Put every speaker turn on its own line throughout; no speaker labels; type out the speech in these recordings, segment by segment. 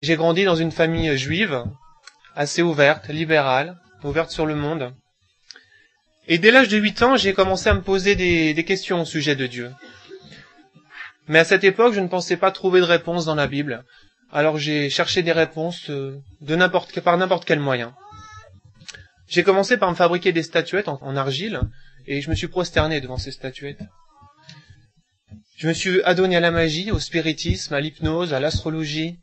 J'ai grandi dans une famille juive, assez ouverte, libérale, ouverte sur le monde. Et dès l'âge de 8 ans, j'ai commencé à me poser des questions au sujet de Dieu. Mais à cette époque, je ne pensais pas trouver de réponse dans la Bible. Alors j'ai cherché des réponses par n'importe quel moyen. J'ai commencé par me fabriquer des statuettes en argile, et je me suis prosterné devant ces statuettes. Je me suis adonné à la magie, au spiritisme, à l'hypnose, à l'astrologie,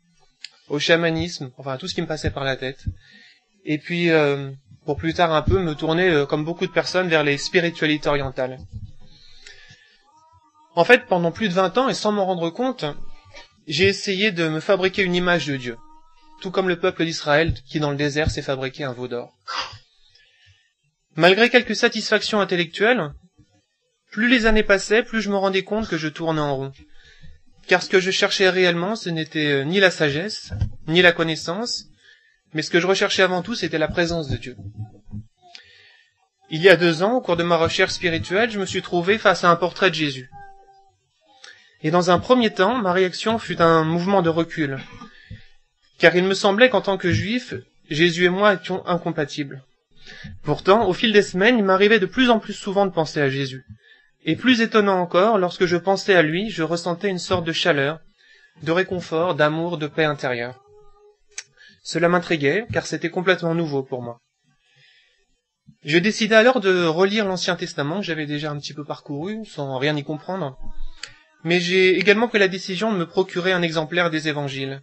au chamanisme, enfin à tout ce qui me passait par la tête. Et puis, pour plus tard un peu, me tourner, comme beaucoup de personnes, vers les spiritualités orientales. En fait, pendant plus de 20 ans, et sans m'en rendre compte, j'ai essayé de me fabriquer une image de Dieu, tout comme le peuple d'Israël qui, dans le désert, s'est fabriqué un veau d'or. Malgré quelques satisfactions intellectuelles, plus les années passaient, plus je me rendais compte que je tournais en rond. Car ce que je cherchais réellement, ce n'était ni la sagesse, ni la connaissance, mais ce que je recherchais avant tout, c'était la présence de Dieu. Il y a 2 ans, au cours de ma recherche spirituelle, je me suis trouvé face à un portrait de Jésus. Et dans un premier temps, ma réaction fut un mouvement de recul, car il me semblait qu'en tant que juif, Jésus et moi étions incompatibles. Pourtant, au fil des semaines, il m'arrivait de plus en plus souvent de penser à Jésus. Et plus étonnant encore, lorsque je pensais à lui, je ressentais une sorte de chaleur, de réconfort, d'amour, de paix intérieure. Cela m'intriguait, car c'était complètement nouveau pour moi. Je décidai alors de relire l'Ancien Testament, que j'avais déjà un petit peu parcouru, sans rien y comprendre. Mais j'ai également pris la décision de me procurer un exemplaire des Évangiles.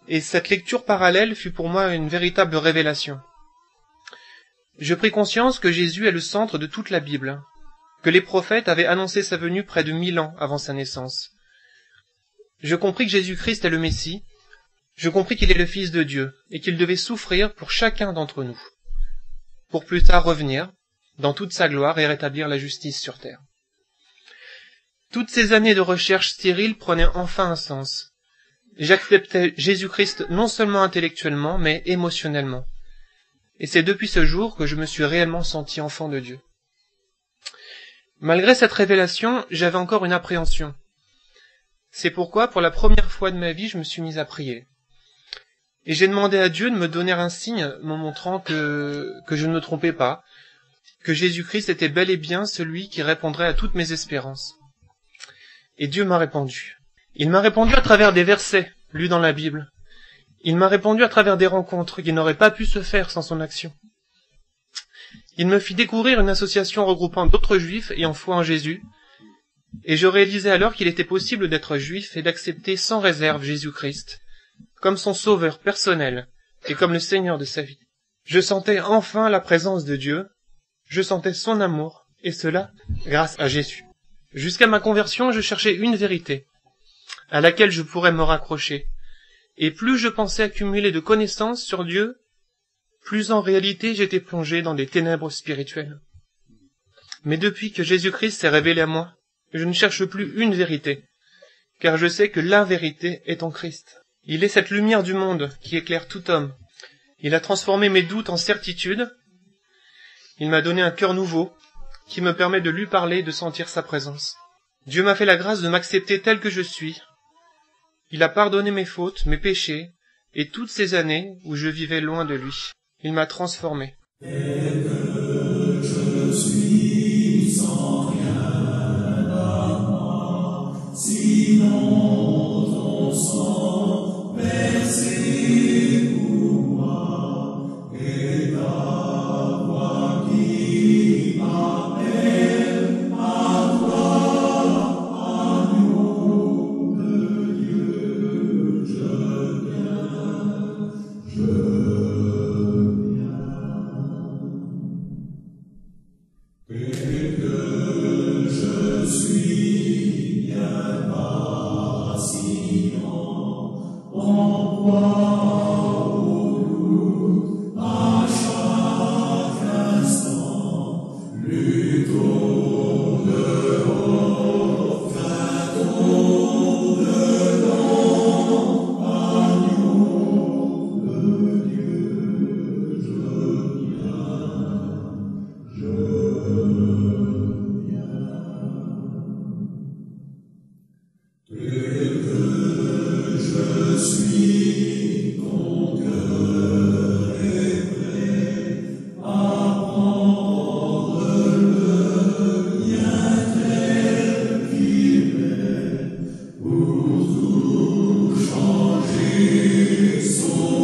Et cette lecture parallèle fut pour moi une véritable révélation. Je pris conscience que Jésus est le centre de toute la Bible, que les prophètes avaient annoncé sa venue près de 1000 ans avant sa naissance. Je compris que Jésus-Christ est le Messie, je compris qu'il est le Fils de Dieu, et qu'il devait souffrir pour chacun d'entre nous, pour plus tard revenir, dans toute sa gloire, et rétablir la justice sur terre. Toutes ces années de recherche stérile prenaient enfin un sens. J'acceptais Jésus-Christ non seulement intellectuellement, mais émotionnellement. Et c'est depuis ce jour que je me suis réellement senti enfant de Dieu. Malgré cette révélation, j'avais encore une appréhension. C'est pourquoi, pour la première fois de ma vie, je me suis mis à prier. Et j'ai demandé à Dieu de me donner un signe me montrant que je ne me trompais pas, que Jésus-Christ était bel et bien celui qui répondrait à toutes mes espérances. Et Dieu m'a répondu. Il m'a répondu à travers des versets lus dans la Bible. Il m'a répondu à travers des rencontres qui n'auraient pas pu se faire sans son action. Il me fit découvrir une association regroupant d'autres juifs ayant foi en Jésus, et je réalisai alors qu'il était possible d'être juif et d'accepter sans réserve Jésus-Christ, comme son sauveur personnel et comme le Seigneur de sa vie. Je sentais enfin la présence de Dieu, je sentais son amour, et cela grâce à Jésus. Jusqu'à ma conversion, je cherchais une vérité, à laquelle je pourrais me raccrocher, et plus je pensais accumuler de connaissances sur Dieu, plus en réalité j'étais plongé dans des ténèbres spirituelles. Mais depuis que Jésus-Christ s'est révélé à moi, je ne cherche plus une vérité, car je sais que la vérité est en Christ. Il est cette lumière du monde qui éclaire tout homme. Il a transformé mes doutes en certitudes. Il m'a donné un cœur nouveau, qui me permet de lui parler et de sentir sa présence. Dieu m'a fait la grâce de m'accepter tel que je suis. Il a pardonné mes fautes, mes péchés, et toutes ces années où je vivais loin de lui. Il m'a transformé.
Et que je suis sans rien à moi, sinon ton sang versé pour moi, et ta voix qui m'appelle à toi, agneau de Dieu, je viens, je et que je suis bien patient, en croix au doute, à chaque instant, lutte au-dehors, crainte au-dedans, agneau de Dieu, je viens, et que je suis Christ,